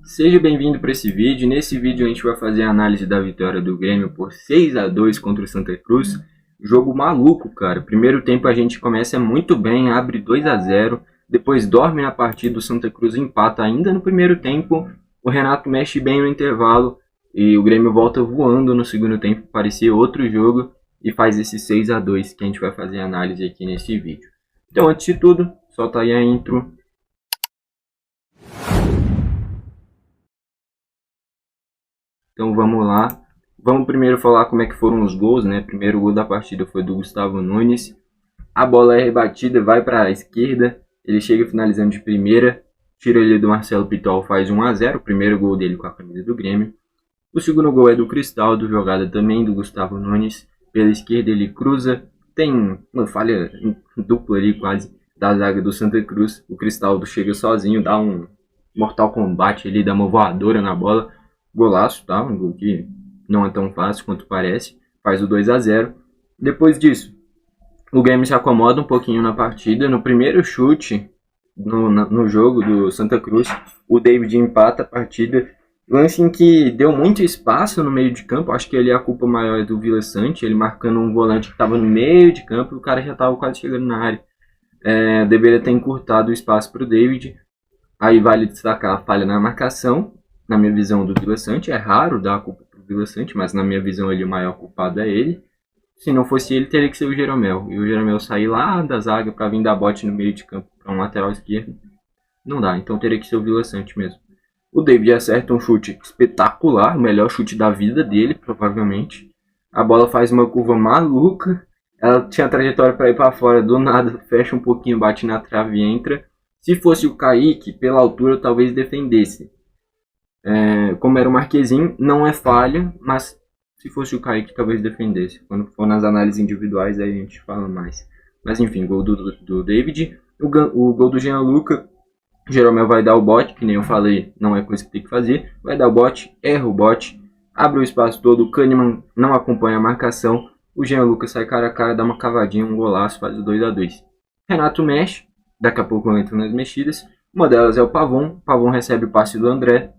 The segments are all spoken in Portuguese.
Seja bem-vindo para esse vídeo. Nesse vídeo a gente vai fazer a análise da vitória do Grêmio por 6-2 contra o Santa Cruz. Jogo maluco, cara. Primeiro tempo a gente começa muito bem, abre 2-0, depois dorme na partida, o Santa Cruz empata ainda no primeiro tempo. O Renato mexe bem no intervalo e o Grêmio volta voando no segundo tempo, parecia outro jogo, e faz esse 6-2 que a gente vai fazer a análise aqui nesse vídeo. Então, antes de tudo, solta aí a intro. Então vamos lá. Vamos primeiro falar como é que foram os gols, né? Primeiro gol da partida foi do Gustavo Nunes. A bola é rebatida, vai para a esquerda. Ele chega finalizando de primeira. Tira ele do Marcelo Pitol, faz 1-0. O primeiro gol dele com a camisa do Grêmio. O segundo gol é do Cristaldo, jogada também do Gustavo Nunes. Pela esquerda ele cruza. Tem uma falha dupla ali quase da zaga do Santa Cruz. O Cristaldo chega sozinho, dá um Mortal Kombat ali, dá uma voadora na bola. Golaço, tá? Um gol que não é tão fácil quanto parece. Faz o 2-0. Depois disso, o Grêmio se acomoda um pouquinho na partida. No primeiro chute no jogo do Santa Cruz, o David empata a partida. Lance em que deu muito espaço no meio de campo. Acho que ali a culpa maior é do Vila Sante. Ele marcando um volante que estava no meio de campo e o cara já estava quase chegando na área. Deveria ter encurtado o espaço para o David. Aí vale destacar a falha na marcação. Na minha visão do Vila Sante, é raro dar a culpa pro Vila Sante, mas na minha visão ele, o maior culpado é ele. Se não fosse ele, teria que ser o Jeromel. E o Jeromel sair lá da zaga para vir dar bote no meio de campo para um lateral esquerdo, não dá. Então teria que ser o Vila Sante mesmo. O David acerta um chute espetacular, o melhor chute da vida dele, provavelmente. A bola faz uma curva maluca. Ela tinha trajetória para ir para fora, do nada, fecha um pouquinho, bate na trave e entra. Se fosse o Kaique, pela altura, talvez defendesse. Como era o Marquezinho, não é falha, mas se fosse o Kaique, talvez defendesse. Quando for nas análises individuais, aí a gente fala mais. Mas enfim, gol do David. O gol do Gianluca, Jeromel vai dar o bote, que nem eu falei, não é coisa que tem que fazer. Vai dar o bote, erra o bote, abre o espaço todo, o Kahneman não acompanha a marcação. O Gianluca sai cara a cara, dá uma cavadinha, um golaço, faz o 2-2. Renato mexe, daqui a pouco eu entro nas mexidas. Uma delas é o Pavon recebe o passe do André,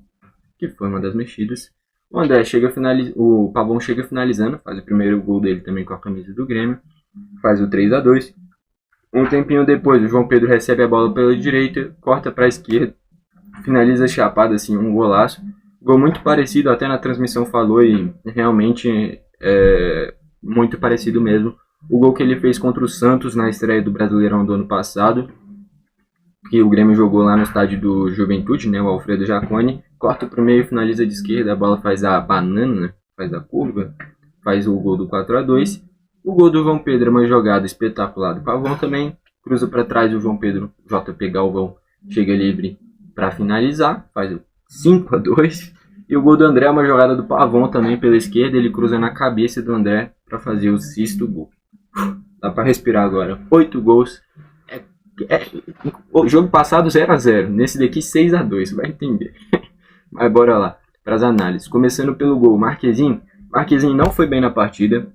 que foi uma das mexidas. O André o Pavon chega finalizando, faz o primeiro gol dele também com a camisa do Grêmio, faz o 3-2. Um tempinho depois, o João Pedro recebe a bola pela direita, corta para a esquerda, finaliza chapado, assim, um golaço. Gol muito parecido, até na transmissão falou, e realmente é muito parecido mesmo. O gol que ele fez contra o Santos na estreia do Brasileirão do ano passado, que o Grêmio jogou lá no estádio do Juventude, né, o Alfredo Jaconi, corta para o meio, finaliza de esquerda, a bola faz a banana, né, faz a curva, faz o gol do 4-2. O gol do João Pedro é uma jogada espetacular do Pavon também, cruza para trás, o João Pedro, JP Galvão, chega livre para finalizar, faz o 5-2. E o gol do André é uma jogada do Pavon também pela esquerda, ele cruza na cabeça do André para fazer o 6º gol. Dá para respirar agora, 8 gols. O jogo passado 0-0, nesse daqui 6-2, vai entender. Mas bora lá, para as análises. Começando pelo gol, Marquezinho não foi bem na partida.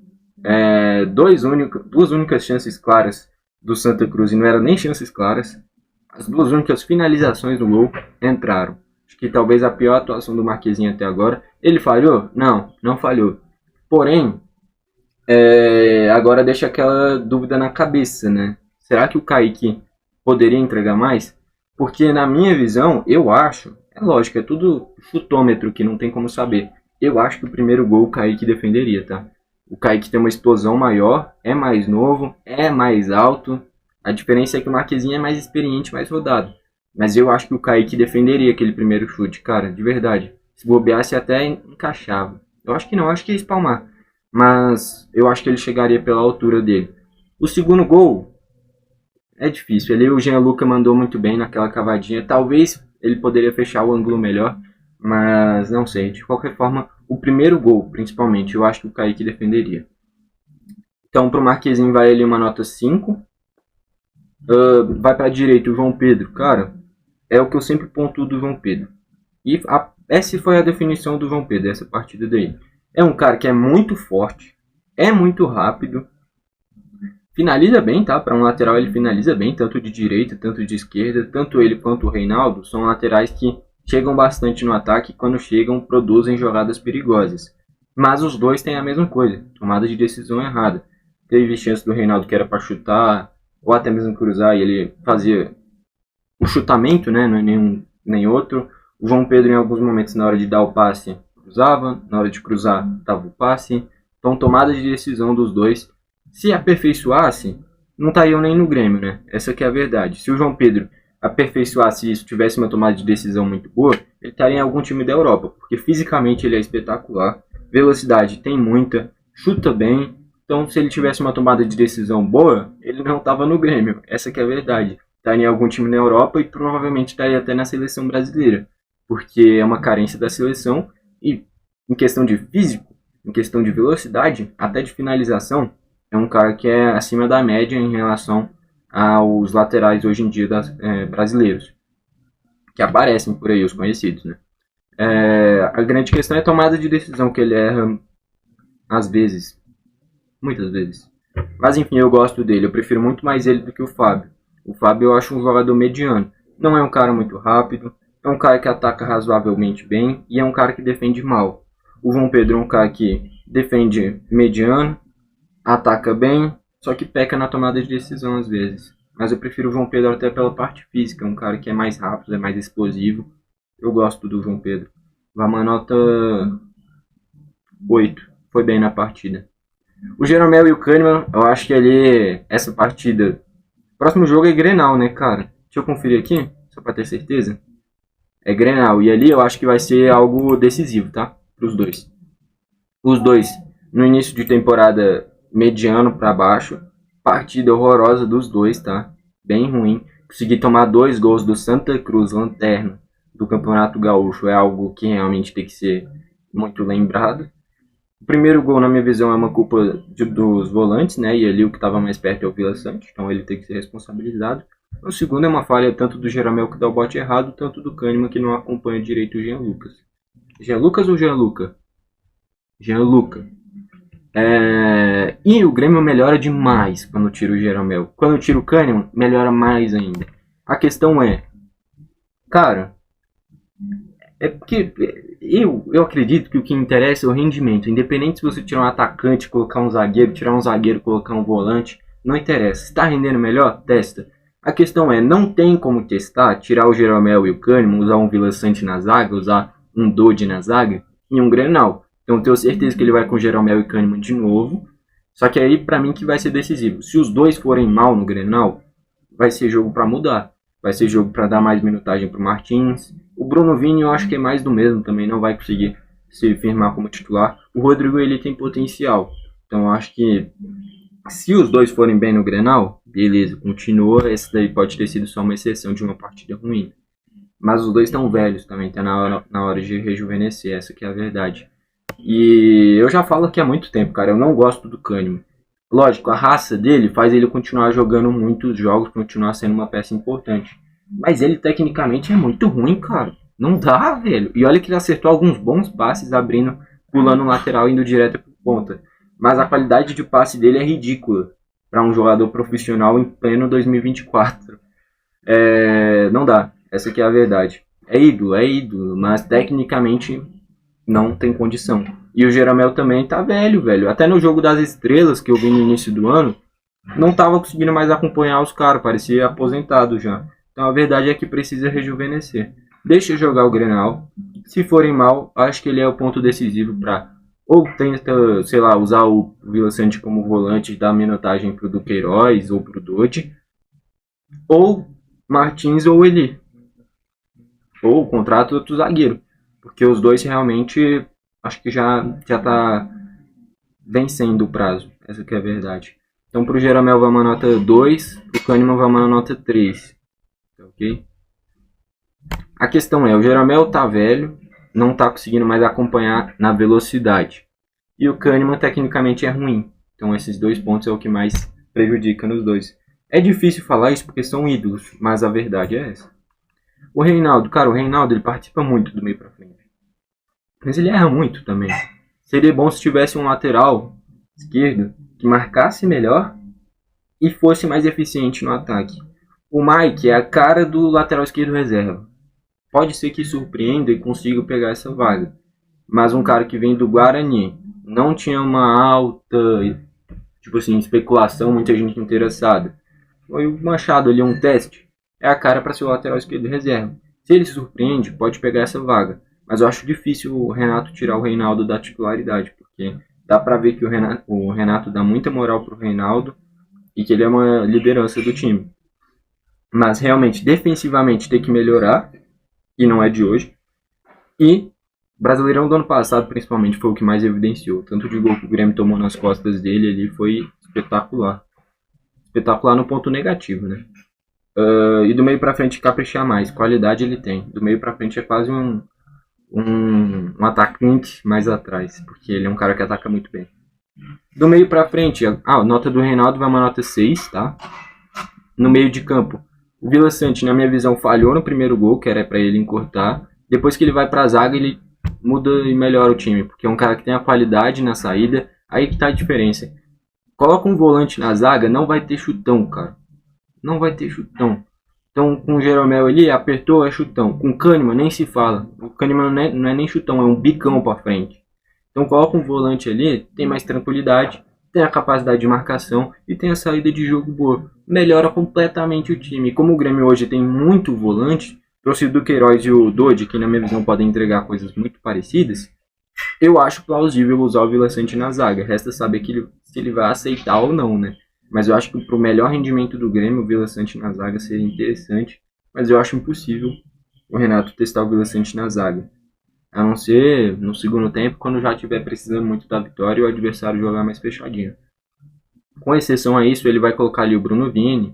Duas únicas chances claras do Santa Cruz, e não eram nem chances claras. As duas únicas finalizações do gol entraram. Acho que talvez a pior atuação do Marquezinho até agora. Ele falhou? Não falhou. Porém, agora deixa aquela dúvida na cabeça, né? Será que o Kaique poderia entregar mais? Porque na minha visão, eu acho, é lógico, é tudo chutômetro que não tem como saber. Eu acho que o primeiro gol o Kaique defenderia, tá? O Kaique tem uma explosão maior, é mais novo, é mais alto. A diferença é que o Marquezinho é mais experiente, mais rodado. Mas eu acho que o Kaique defenderia aquele primeiro chute, cara, de verdade. Se bobeasse até encaixava. Eu acho que não, acho que ia espalmar. Mas eu acho que ele chegaria pela altura dele. O segundo gol é difícil. Ali o Gianluca mandou muito bem naquela cavadinha. Talvez ele poderia fechar o ângulo melhor, mas não sei. De qualquer forma, o primeiro gol, principalmente, eu acho que o Kaique defenderia. Então, para o Marquezinho vai ali uma nota 5. Vai para a direita o João Pedro. Cara, é o que eu sempre pontuo do João Pedro. E essa foi a definição do João Pedro, essa partida daí. É um cara que é muito forte, é muito rápido, finaliza bem, tá? Para um lateral ele finaliza bem, tanto de direita, tanto de esquerda. Tanto ele quanto o Reinaldo são laterais que chegam bastante no ataque e quando chegam produzem jogadas perigosas. Mas os dois têm a mesma coisa, tomada de decisão errada. Teve chance do Reinaldo que era para chutar ou até mesmo cruzar e ele fazia o chutamento, né, não é nenhum nem outro. O João Pedro em alguns momentos na hora de dar o passe cruzava, na hora de cruzar dava o passe. Então tomada de decisão dos dois, se aperfeiçoasse, não estariam nem no Grêmio, né? Essa que é a verdade. Se o João Pedro aperfeiçoasse isso, tivesse uma tomada de decisão muito boa, ele estaria em algum time da Europa, porque fisicamente ele é espetacular, velocidade tem muita, chuta bem. Então, se ele tivesse uma tomada de decisão boa, ele não estava no Grêmio. Essa que é a verdade. Estaria em algum time na Europa e provavelmente estaria até na seleção brasileira, porque é uma carência da seleção e em questão de físico, em questão de velocidade, até de finalização, é um cara que é acima da média em relação aos laterais hoje em dia brasileiros, que aparecem por aí, os conhecidos, né? A grande questão é a tomada de decisão, que ele erra às vezes, muitas vezes. Mas enfim, eu gosto dele, eu prefiro muito mais ele do que o Fábio. O Fábio eu acho um jogador mediano, não é um cara muito rápido, é um cara que ataca razoavelmente bem e é um cara que defende mal. O João Pedro é um cara que defende mediano, ataca bem, só que peca na tomada de decisão às vezes. Mas eu prefiro o João Pedro até pela parte física, um cara que é mais rápido, é mais explosivo. Eu gosto do João Pedro. Vai uma nota 8, foi bem na partida. O Jeromel e o Kahneman, eu acho que ali, essa partida... Próximo jogo é Grenal, né, cara? Deixa eu conferir aqui, só pra ter certeza. É Grenal, e ali eu acho que vai ser algo decisivo, tá? Pros dois. Os dois, no início de temporada, mediano para baixo. Partida horrorosa dos dois, tá? Bem ruim. Conseguir tomar 2 gols do Santa Cruz, lanterna, do Campeonato Gaúcho, é algo que realmente tem que ser muito lembrado. O primeiro gol, na minha visão, é uma culpa dos volantes, né? E ali o que estava mais perto é o Vila Sante, então ele tem que ser responsabilizado. O segundo é uma falha tanto do Jeromel que dá o bote errado, tanto do Kahneman que não acompanha direito o Jean Lucas. Jean Lucas ou Jean Luca? Jean Luca. E o Grêmio melhora demais quando tira o Jeromel. Quando tira o Kahneman, melhora mais ainda. A questão é, cara, é porque eu acredito que o que interessa é o rendimento. Independente se você tirar um atacante, colocar um zagueiro, tirar um zagueiro, colocar um volante, não interessa. Se está rendendo melhor, testa. A questão é, não tem como testar, tirar o Jeromel e o Kahneman, usar um Vila Sante na zaga, usar um Dodi na zaga, em um Grenal. Então tenho certeza que ele vai com Jeromel e Kahneman de novo. Só que aí pra mim que vai ser decisivo. Se os dois forem mal no Grenal, vai ser jogo pra mudar. Vai ser jogo pra dar mais minutagem pro Martins. O Bruno Vini eu acho que é mais do mesmo também. Não vai conseguir se firmar como titular. O Rodrigo ele tem potencial. Então eu acho que se os dois forem bem no Grenal, beleza, continua. Essa daí pode ter sido só uma exceção de uma partida ruim. Mas os dois estão velhos também. Tá na hora de rejuvenescer. Essa que é a verdade. E eu já falo aqui há muito tempo, cara, eu não gosto do Kahneman. Lógico, a raça dele faz ele continuar jogando muitos jogos, continuar sendo uma peça importante. Mas ele tecnicamente é muito ruim, cara. Não dá, velho. E olha que ele acertou alguns bons passes, abrindo, pulando lateral, indo direto pro ponta. Mas a qualidade de passe dele é ridícula para um jogador profissional em pleno 2024. Não dá, essa aqui é a verdade. É ídolo, mas tecnicamente não tem condição. E o Jeromel também tá velho. Até no jogo das estrelas que eu vi no início do ano, não tava conseguindo mais acompanhar os caras, parecia aposentado já. Então a verdade é que precisa rejuvenescer. Deixa jogar o Grenal. Se forem mal, acho que ele é o ponto decisivo para ou tenta, sei lá, usar o Vila Sante como volante e dar minutagem pro Duqueiroz ou pro Dodi, ou Martins ou Eli, ou contrata outro zagueiro. Porque os dois realmente, acho que já tá vencendo o prazo. Essa que é a verdade. Então pro Jeromel vai uma nota 2, pro Kahneman vai uma nota 3. Ok? A questão é, o Jeromel tá velho, não tá conseguindo mais acompanhar na velocidade. E o Kahneman tecnicamente é ruim. Então esses 2 pontos é o que mais prejudica nos dois. É difícil falar isso porque são ídolos, mas a verdade é essa. O Reinaldo, cara, ele participa muito do meio pra frente. Mas ele erra muito também. Seria bom se tivesse um lateral esquerdo que marcasse melhor e fosse mais eficiente no ataque. O Mike é a cara do lateral esquerdo reserva. pode ser que surpreenda e consiga pegar essa vaga. Mas um cara que vem do Guarani, não tinha uma alta, tipo assim, especulação, muita gente interessada. Foi o Machado ali, um teste. É a cara para ser o lateral esquerdo reserva. Se ele se surpreende, pode pegar essa vaga. Mas eu acho difícil o Renato tirar o Reinaldo da titularidade, porque dá pra ver que o Renato dá muita moral pro Reinaldo e que ele é uma liderança do time. Mas realmente, defensivamente, tem que melhorar, e não é de hoje. E Brasileirão do ano passado, principalmente, foi o que mais evidenciou. Tanto de gol que o Grêmio tomou nas costas dele ali foi espetacular. Espetacular no ponto negativo, né? E do meio pra frente caprichar mais. Qualidade ele tem. Do meio pra frente é quase um atacante mais atrás, porque ele é um cara que ataca muito bem. Do meio pra frente, a nota do Reinaldo vai uma nota 6, tá? No meio de campo, o Vila Sante, na minha visão, falhou no primeiro gol, que era pra ele encurtar. Depois que ele vai pra zaga, ele muda e melhora o time, porque é um cara que tem a qualidade na saída, aí que tá a diferença. Coloca um volante na zaga, não vai ter chutão, cara. Não vai ter chutão. Então, com o Jeromel ali, apertou, é chutão. Com o Kahneman, nem se fala. O Kahneman não é nem chutão, é um bicão pra frente. Então, coloca um volante ali, tem mais tranquilidade, tem a capacidade de marcação e tem a saída de jogo boa. Melhora completamente o time. Como o Grêmio hoje tem muito volante, trouxe o Duqueiroz e o Dodi, que na minha visão podem entregar coisas muito parecidas, eu acho plausível usar o Vila Sante na zaga. Resta saber se ele vai aceitar ou não, né? Mas eu acho que para o melhor rendimento do Grêmio, o Vila Sante na zaga seria interessante. Mas eu acho impossível o Renato testar o Vila Sante na zaga. A não ser no segundo tempo, quando já estiver precisando muito da vitória e o adversário jogar mais fechadinho. Com exceção a isso, ele vai colocar ali o Bruno Vini,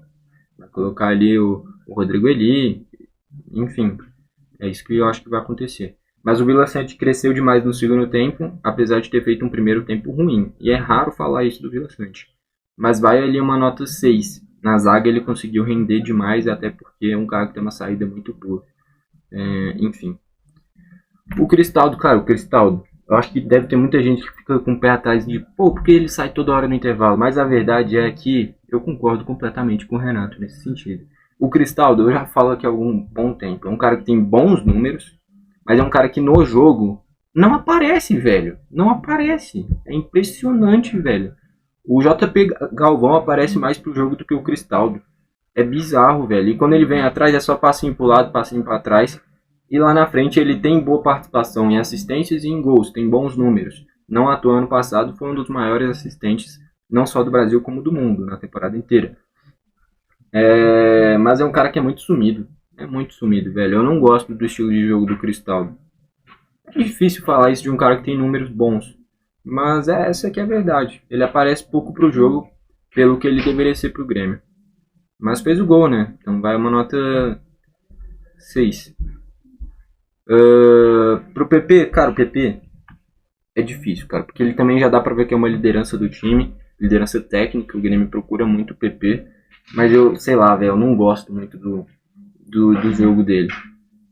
vai colocar ali o Rodrigo Eli, enfim. É isso que eu acho que vai acontecer. Mas o Vila Sante cresceu demais no segundo tempo, apesar de ter feito um primeiro tempo ruim. E é raro falar isso do Vila Sante. Mas vai ali uma nota 6. Na zaga ele conseguiu render demais, até porque é um cara que tem uma saída muito boa. Enfim. O Cristaldo, cara, eu acho que deve ter muita gente que fica com o pé atrás de, porque ele sai toda hora no intervalo. Mas a verdade é que eu concordo completamente com o Renato nesse sentido. O Cristaldo, eu já falo aqui há algum bom tempo, é um cara que tem bons números, mas é um cara que no jogo não aparece, velho. Não aparece. É impressionante, velho. O JP Galvão aparece mais pro jogo do que o Cristaldo. É bizarro, velho. E quando ele vem atrás é só passinho pro lado, passinho pra trás. E lá na frente ele tem boa participação em assistências e em gols. Tem bons números. Não à toa, ano passado foi um dos maiores assistentes, não só do Brasil como do mundo, na temporada inteira. Mas é um cara que é muito sumido. É muito sumido, velho. Eu não gosto do estilo de jogo do Cristaldo. É difícil falar isso de um cara que tem números bons. Mas essa que é a verdade. Ele aparece pouco pro jogo, pelo que ele deveria ser pro Grêmio. Mas fez o gol, né? Então vai uma nota 6. Pro PP, cara, o PP é difícil, cara. Porque ele também já dá pra ver que é uma liderança do time. Liderança técnica, o Grêmio procura muito o PP. Mas eu, sei lá, velho, eu não gosto muito do jogo dele.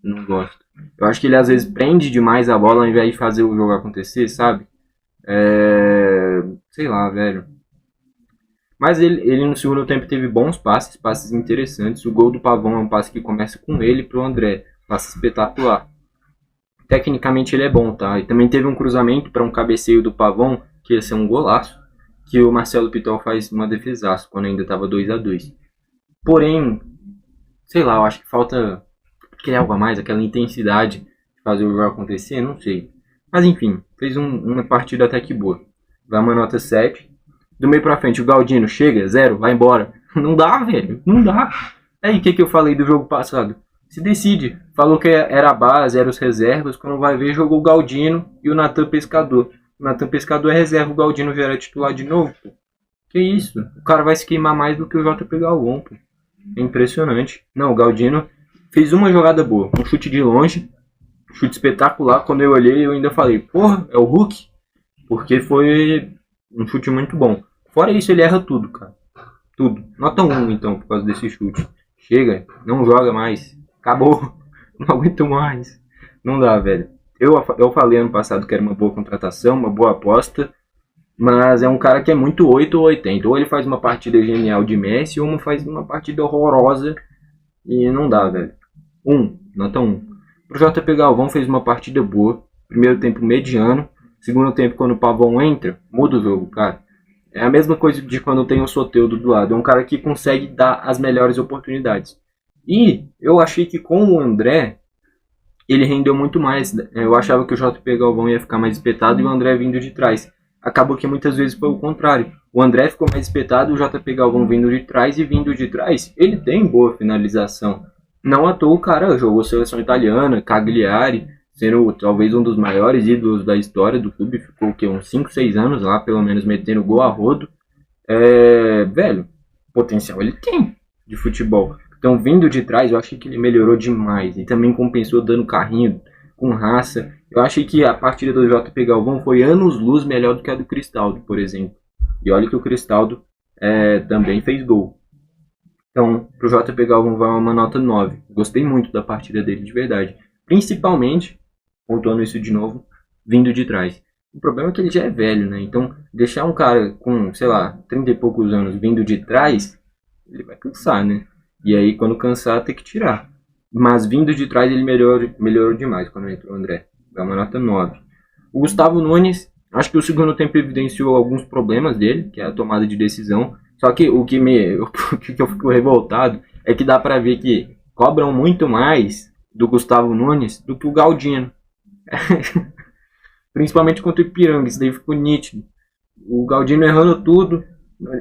Não gosto. Eu acho que ele às vezes prende demais a bola ao invés de fazer o jogo acontecer, sabe? Sei lá, velho. Mas ele no segundo tempo teve bons passes interessantes. O gol do Pavão é um passe que começa com ele pro André. Passe espetacular. Tecnicamente ele é bom, tá? E também teve um cruzamento para um cabeceio do Pavão, que ia ser um golaço, que o Marcelo Pitol faz uma defesaça quando ainda estava 2-2. Porém, sei lá, eu acho que falta aquele algo a mais, aquela intensidade de fazer o jogo acontecer, não sei. Mas enfim, fez uma partida até que boa. Vai uma nota 7. Do meio pra frente, o Galdino chega, 0, vai embora. Não dá, velho, não dá. Aí, o que eu falei do jogo passado? Se decide. Falou que era a base, eram os reservas. Quando vai ver, jogou o Galdino e o Natan Pescador. O Natan Pescador é reserva, o Galdino já era titular de novo, pô. Que isso? O cara vai se queimar mais do que o JP Galvão, pô. É impressionante. Não, o Galdino fez uma jogada boa. Um chute de longe. Chute espetacular. Quando eu olhei, eu ainda falei, porra, é o Hulk? Porque foi um chute muito bom. Fora isso, ele erra tudo, cara. Tudo. Nota 1, então, por causa desse chute. Chega, não joga mais. Acabou. Não aguento mais. Não dá, velho. Eu falei ano passado que era uma boa contratação, uma boa aposta. Mas é um cara que é muito 8 ou 80. Ou ele faz uma partida genial de Messi, ou faz uma partida horrorosa. E não dá, velho. Nota 1. Pro JP Galvão fez uma partida boa. Primeiro tempo mediano. Segundo tempo, quando o Pavão entra, muda o jogo, cara. É a mesma coisa de quando tem o Soteldo do lado. É um cara que consegue dar as melhores oportunidades. E eu achei que com o André, ele rendeu muito mais. Eu achava que o JP Galvão ia ficar mais espetado e o André vindo de trás. Acabou que muitas vezes foi o contrário. O André ficou mais espetado, o JP Galvão vindo de trás, e vindo de trás, ele tem boa finalização. Não à toa o cara jogou seleção italiana, Cagliari, sendo talvez um dos maiores ídolos da história do clube. Ficou o quê? Uns 5, 6 anos lá, pelo menos, metendo gol a rodo. Velho, potencial ele tem de futebol. Então, vindo de trás, eu achei que ele melhorou demais. E também compensou dando carrinho com raça. Eu achei que a partida do JP Galvão foi anos-luz melhor do que a do Cristaldo, por exemplo. E olha que o Cristaldo também fez gol. Então, pro JP Galvão vai uma nota 9. Gostei muito da partida dele, de verdade. Principalmente, pontuando isso de novo, vindo de trás. O problema é que ele já é velho, né? Então, deixar um cara com, sei lá, 30 e poucos anos vindo de trás, ele vai cansar, né? E aí, quando cansar, tem que tirar. Mas vindo de trás, ele melhorou demais quando entrou o André. Dá uma nota 9. O Gustavo Nunes, acho que o segundo tempo evidenciou alguns problemas dele, que é a tomada de decisão. Só que o que eu fico revoltado é que dá pra ver que cobram muito mais do Gustavo Nunes do que o Galdino. Principalmente contra o Ipiranga, isso daí ficou nítido. O Galdino errando tudo,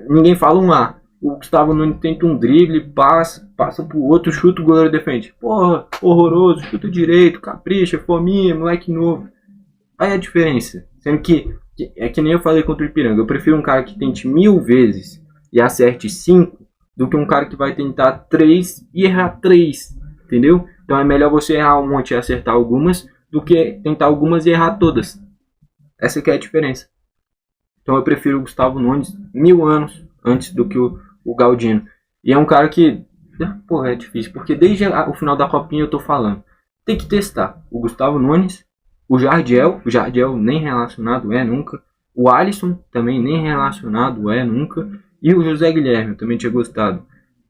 ninguém fala um A. O Gustavo Nunes tenta um drible, passa pro outro, chuta, o goleiro defende. Porra, horroroso, chuta direito, capricha, fominha, moleque novo. Aí a diferença. Sendo que, é que nem eu falei contra o Ipiranga, eu prefiro um cara que tente 1000 vezes e acerte 5 do que um cara que vai tentar 3 e errar 3. Entendeu? Então é melhor você errar um monte e acertar algumas do que tentar algumas e errar todas. Essa que é a diferença. Então eu prefiro o Gustavo Nunes 1000 anos antes do que o Galdino. E é um cara que, porra, é difícil, porque desde o final da Copinha eu tô falando. Tem que testar o Gustavo Nunes, o Jardiel nem relacionado nunca. O Alisson também nem relacionado nunca. E o José Guilherme, eu também tinha gostado.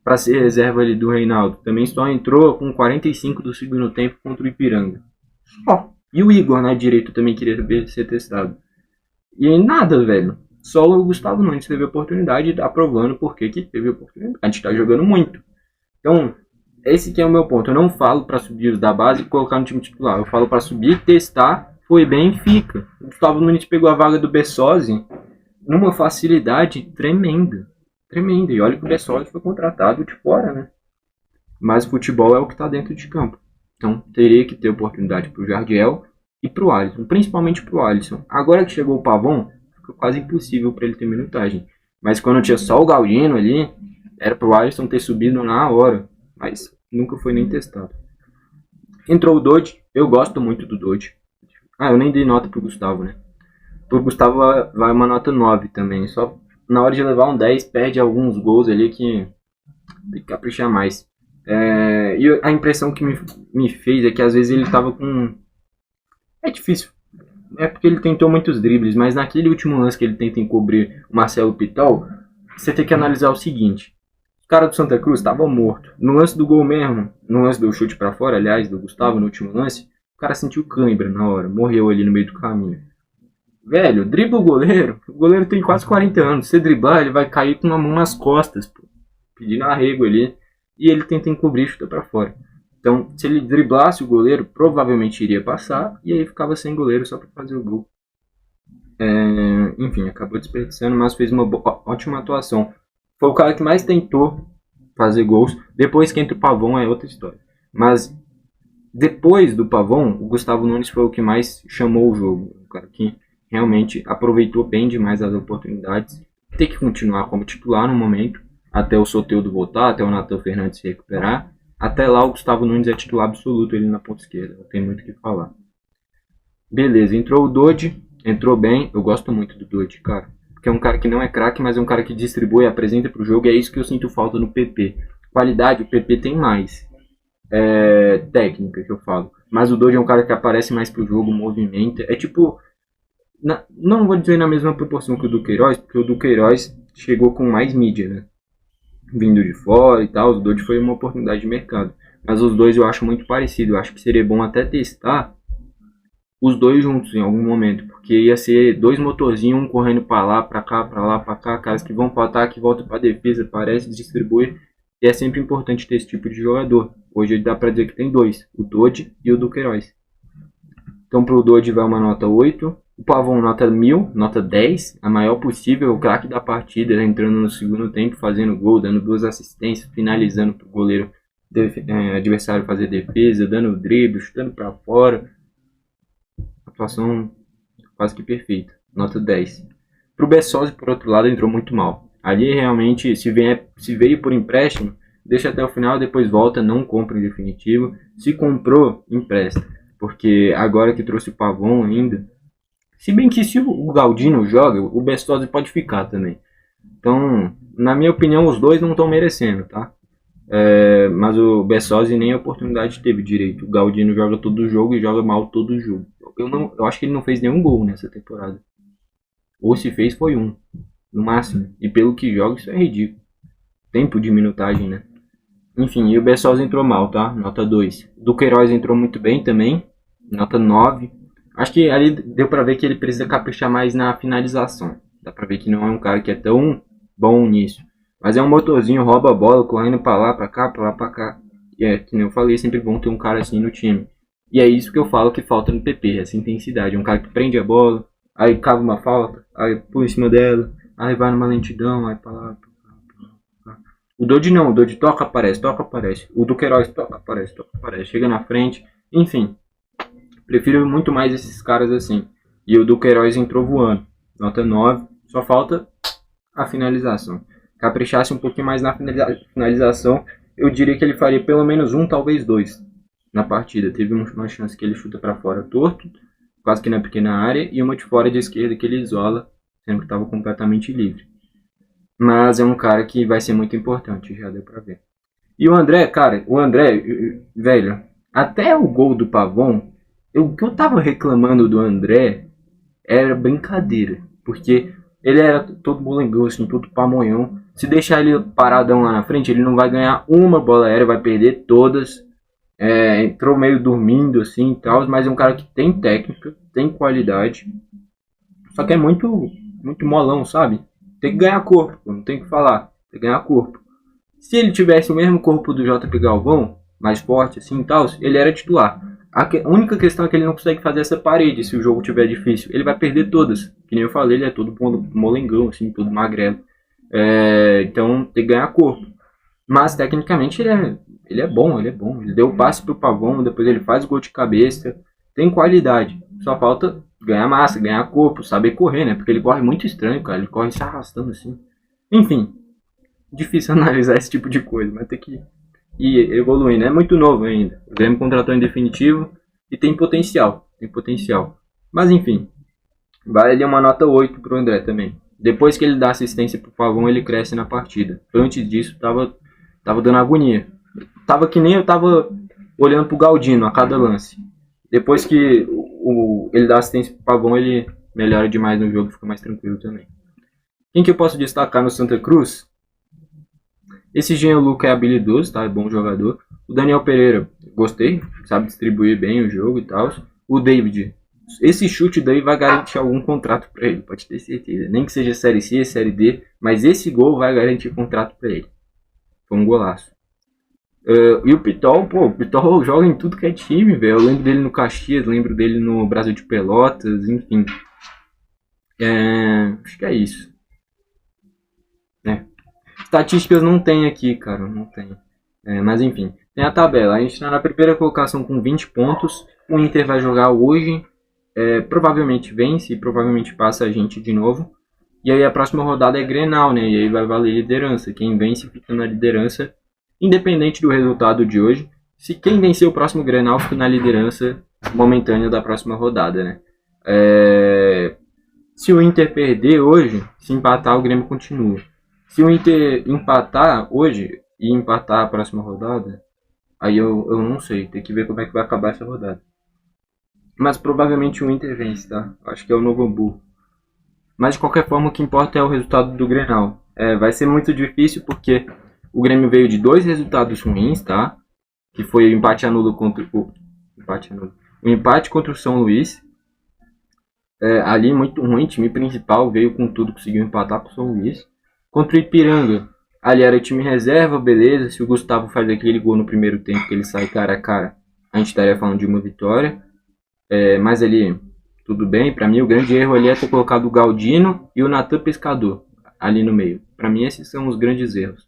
Para ser reserva ali do Reinaldo. Também só entrou com 45 do segundo tempo contra o Ipiranga. E o Igor na direita também queria ser testado. E nada, velho. Só o Gustavo Nunes teve a oportunidade e tá provando porque que teve a oportunidade. A gente tá jogando muito. Então, esse que é o meu ponto. Eu não falo para subir os da base e colocar no time titular. Eu falo para subir, testar, foi bem, fica. O Gustavo Nunes pegou a vaga do Bessosi numa facilidade tremenda. Tremenda. E olha que o Bessosi foi contratado de fora, né? Mas o futebol é o que tá dentro de campo. Então, teria que ter oportunidade pro Jardiel e pro Alisson. Principalmente pro Alisson. Agora que chegou o Pavão, ficou quase impossível para ele ter minutagem. Mas quando tinha só o Galdino ali, era pro Alisson ter subido na hora. Mas nunca foi nem testado. Entrou o Dodge. Eu gosto muito do Dodge. Eu nem dei nota pro Gustavo, né? Pro Gustavo vai uma nota 9 também. Só na hora de levar um 10, perde alguns gols ali que tem que caprichar mais. E a impressão que me fez é que às vezes ele tava com... É difícil. É porque ele tentou muitos dribles, mas naquele último lance que ele tenta encobrir o Marcelo Pitol, você tem que analisar o seguinte. O cara do Santa Cruz estava morto. No lance do gol mesmo, no lance do chute pra fora, aliás, do Gustavo, no último lance, o cara sentiu cãibra na hora, morreu ali no meio do caminho. Velho, dribla o goleiro tem quase 40 anos. Se você driblar, ele vai cair com uma mão nas costas, pô, pedindo arrego ali, e ele tenta encobrir e chuta pra fora. Então, se ele driblasse o goleiro, provavelmente iria passar, e aí ficava sem goleiro só para fazer o gol. Enfim, acabou desperdiçando, mas fez uma ótima atuação. Foi o cara que mais tentou fazer gols. Depois que entra o Pavão é outra história. Mas, depois do Pavão, o Gustavo Nunes foi o que mais chamou o jogo. O cara que realmente aproveitou bem demais as oportunidades. Tem que continuar como titular no momento, até o Soteldo voltar, até o Nathan Fernandes se recuperar. Até lá o Gustavo Nunes é titular absoluto ali na ponta esquerda. Não tem muito o que falar. Beleza, entrou o Dodge. Entrou bem. Eu gosto muito do Dodge, cara. Porque é um cara que não é craque, mas é um cara que distribui e apresenta pro jogo. E é isso que eu sinto falta no PP. Qualidade, o PP tem mais. Técnica, que eu falo. Mas o Dodge é um cara que aparece mais pro jogo, movimenta. É tipo... não vou dizer na mesma proporção que o Duqueiroz, porque o Duqueiroz chegou com mais mídia, né? Vindo de fora e tal, o Dodge foi uma oportunidade de mercado. Mas os dois eu acho muito parecido. Eu acho que seria bom até testar os dois juntos em algum momento, porque ia ser dois motorzinhos, um correndo para lá, para cá, para lá, para cá, caras que vão para ataque, voltam para defesa, parece, distribui. E é sempre importante ter esse tipo de jogador. Hoje dá para dizer que tem dois, o Dodge e o Duqueiroz. Então pro Dodge vai uma nota 8, o Pavon nota 1000, nota 10, a maior possível, o craque da partida, entrando no segundo tempo, fazendo gol, dando 2 assistências, finalizando pro goleiro adversário fazer defesa, dando drible, chutando para fora. Atuação quase que perfeita, nota 10. Pro Bessosi, por outro lado, entrou muito mal. Ali realmente, se veio por empréstimo, deixa até o final, depois volta, não compra em definitivo. Se comprou, empresta. Porque agora que trouxe o Pavon ainda, se bem que se o Galdino joga, o Bessosi pode ficar também. Então, na minha opinião, os dois não estão merecendo, tá? Mas o Bessosi nem a oportunidade teve direito. O Galdino joga todo jogo e joga mal todo jogo. Eu acho que ele não fez nenhum gol nessa temporada. Ou se fez foi um, no máximo. E pelo que joga isso é ridículo. Tempo de minutagem, né? Enfim, e o Bessosi entrou mal, tá? Nota 2. Duqueiroz entrou muito bem também. Nota 9. Acho que ali deu pra ver que ele precisa caprichar mais na finalização. Dá pra ver que não é um cara que é tão bom nisso. Mas é um motorzinho, rouba a bola, correndo pra lá, pra cá, pra lá, pra cá. E que nem eu falei, é sempre bom ter um cara assim no time. E é isso que eu falo que falta no PP, essa intensidade. Um cara que prende a bola, aí cava uma falta, aí pula em cima dela, aí vai numa lentidão, aí pra lá, pra lá. O Dodge não, o Dodge toca, aparece, toca, aparece. O Duqueiroz toca, aparece, toca, aparece. Chega na frente, enfim. Prefiro muito mais esses caras assim. E o Duqueiroz entrou voando. Nota 9, só falta a finalização. Caprichasse um pouquinho mais na finalização, eu diria que ele faria pelo menos um, talvez dois na partida. Teve uma chance que ele chuta para fora torto, quase que na pequena área, e uma de fora de esquerda que ele isola, sendo que estava completamente livre. Mas é um cara que vai ser muito importante, já deu para ver. E o André, cara, velho, até o gol do Pavon, o que eu tava reclamando do André era brincadeira, porque ele era todo molengão, assim, todo pamonhão. Se deixar ele paradão lá na frente, ele não vai ganhar uma bola aérea, vai perder todas. Entrou meio dormindo assim e tal, mas é um cara que tem técnica, tem qualidade. Só que é muito molão, sabe? Tem que ganhar corpo, não tem que falar. Tem que ganhar corpo. Se ele tivesse o mesmo corpo do JP Galvão, mais forte assim e tal, ele era titular. A única questão é que ele não consegue fazer essa parede se o jogo tiver difícil. Ele vai perder todas. Que nem eu falei, ele é todo molengão, assim, todo magrelo. Então tem que ganhar corpo. Mas tecnicamente ele é bom. Ele deu o passe pro Pavon, depois ele faz o gol de cabeça. Tem qualidade. Só falta ganhar massa, ganhar corpo, saber correr, né? Porque ele corre muito estranho, cara. Ele corre se arrastando assim. Enfim, difícil analisar esse tipo de coisa, mas tem que ir evoluindo. É muito novo ainda. O Grêmio contratou em definitivo e tem potencial. Mas enfim, vale uma nota 8 pro André também. Depois que ele dá assistência pro Pavon, ele cresce na partida. Antes disso, tava dando agonia. Tava que nem eu tava olhando pro Galdino a cada lance. Depois que ele dá assistência pro Pavon, ele melhora demais no jogo, fica mais tranquilo também. Quem que eu posso destacar no Santa Cruz? Esse Jean-Luc é habilidoso, tá? É bom jogador. O Daniel Pereira, gostei, sabe distribuir bem o jogo e tal. O David, esse chute daí vai garantir algum contrato para ele, pode ter certeza. Nem que seja Série C, Série D, mas esse gol vai garantir contrato para ele. Foi um golaço. E o Pitol, o Pitol joga em tudo que é time, velho. Eu lembro dele no Caxias, lembro dele no Brasil de Pelotas, enfim. Acho que é isso. Estatísticas não tem aqui, cara, não tem. Mas enfim, tem a tabela. A gente está na primeira colocação com 20 pontos. O Inter vai jogar hoje. Provavelmente vence, provavelmente passa a gente de novo. E aí a próxima rodada é Grenal, né? E aí vai valer liderança. Quem vence fica na liderança, independente do resultado de hoje. Se quem vencer o próximo Grenal fica na liderança momentânea da próxima rodada, né? Se o Inter perder hoje, se empatar, o Grêmio continua. Se o Inter empatar hoje e empatar a próxima rodada, aí eu não sei. Tem que ver como é que vai acabar essa rodada. Mas provavelmente o Inter vence, tá? Acho que é o Novo Hamburgo. Mas de qualquer forma, o que importa é o resultado do Grenal. Vai ser muito difícil porque o Grêmio veio de 2 resultados ruins, tá? que foi o empate anulo contra o empate contra o São Luís. Ali muito ruim, time principal veio com tudo, conseguiu empatar com o São Luís. Contra o Ipiranga, ali era time reserva, beleza. Se o Gustavo faz aquele gol no primeiro tempo que ele sai cara a cara, a gente estaria falando de uma vitória. Mas ali, tudo bem. Pra mim, o grande erro ali é ter colocado o Galdino e o Natan Pescador ali no meio. Pra mim, esses são os grandes erros.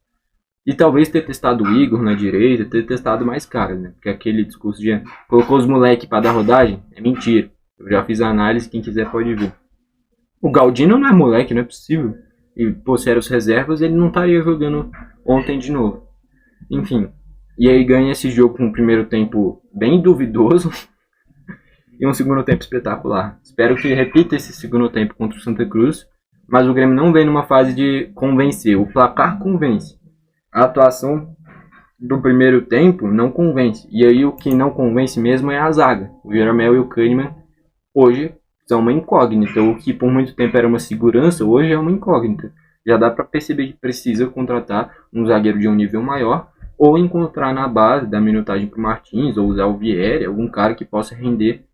E talvez ter testado o Igor na direita, ter testado mais caras, né? Porque aquele discurso de colocou os moleques pra dar rodagem é mentira. Eu já fiz a análise, quem quiser pode ver. O Galdino não é moleque, não é possível. E, pô, se eram os reservas, ele não estaria jogando ontem de novo. Enfim. E aí ganha esse jogo com um primeiro tempo bem duvidoso e um segundo tempo espetacular. Espero que repita esse segundo tempo contra o Santa Cruz. Mas o Grêmio não vem numa fase de convencer. O placar convence. A atuação do primeiro tempo não convence. E aí o que não convence mesmo é a zaga. O Jeromel e o Kahneman hoje são uma incógnita. O que por muito tempo era uma segurança, hoje é uma incógnita. Já dá para perceber que precisa contratar um zagueiro de um nível maior ou encontrar na base, dar minutagem para o Martins ou usar o Vieri, algum cara que possa render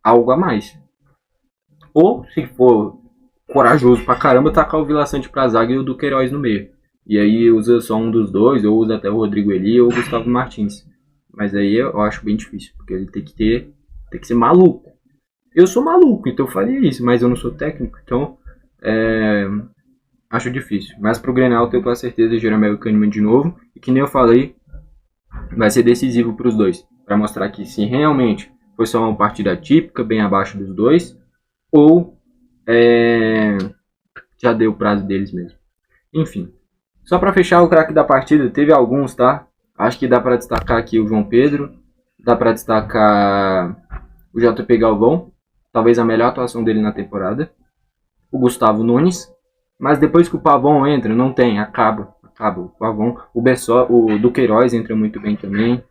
algo a mais. Ou, se for corajoso pra caramba, tacar o Vila Sante pra zaga e o Duqueiroz no meio. E aí usa só um dos dois, ou usa até o Rodrigo Eli ou o Gustavo Martins. Mas aí eu acho bem difícil, porque ele tem que ser maluco. Eu sou maluco, então eu faria isso, mas eu não sou técnico, então acho difícil. Mas pro Grenal eu tenho com certeza Jeromel e Kahneman de novo. E que nem eu falei, vai ser decisivo pros dois. Pra mostrar que se realmente foi só uma partida típica, bem abaixo dos dois, ou já deu o prazo deles mesmo. Enfim. Só para fechar o craque da partida, teve alguns, tá? Acho que dá para destacar aqui o João Pedro. Dá para destacar o JP Galvão. Talvez a melhor atuação dele na temporada. O Gustavo Nunes. Mas depois que o Pavão entra, não tem. Acaba. O Pavão. O Duqueiroz entra muito bem também.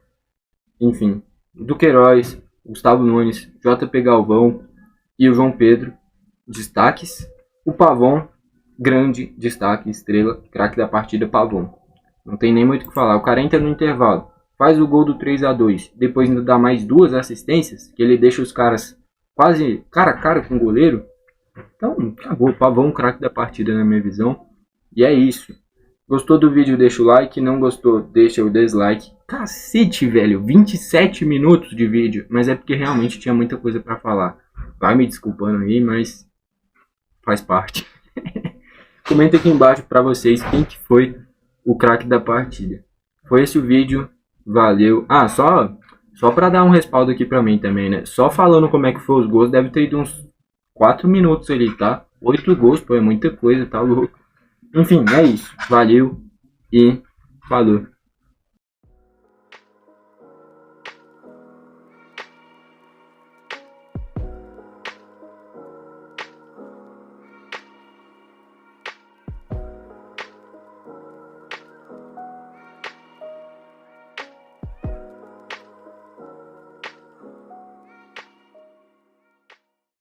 Enfim. O Duqueiroz, o Gustavo Nunes, JP Galvão e o João Pedro. Destaques. O Pavão. Grande destaque, estrela, craque da partida, Pavão. Não tem nem muito o que falar. O cara entra no intervalo, faz o gol do 3-2, depois ainda dá mais 2 assistências, que ele deixa os caras quase cara a cara com o goleiro. Então, acabou. Pavão, craque da partida na minha visão. E é isso. Gostou do vídeo, deixa o like. Não gostou, deixa o dislike. Cacete, velho. 27 minutos de vídeo. Mas é porque realmente tinha muita coisa pra falar. Vai me desculpando aí, mas faz parte. Comenta aqui embaixo pra vocês quem que foi o craque da partida. Foi esse o vídeo. Valeu. Ah, só pra dar um respaldo aqui pra mim também, né? Só falando como é que foi os gols, deve ter ido uns 4 minutos ali, tá? 8 gols, pô, é muita coisa, tá louco. Enfim, é isso. Valeu e falou.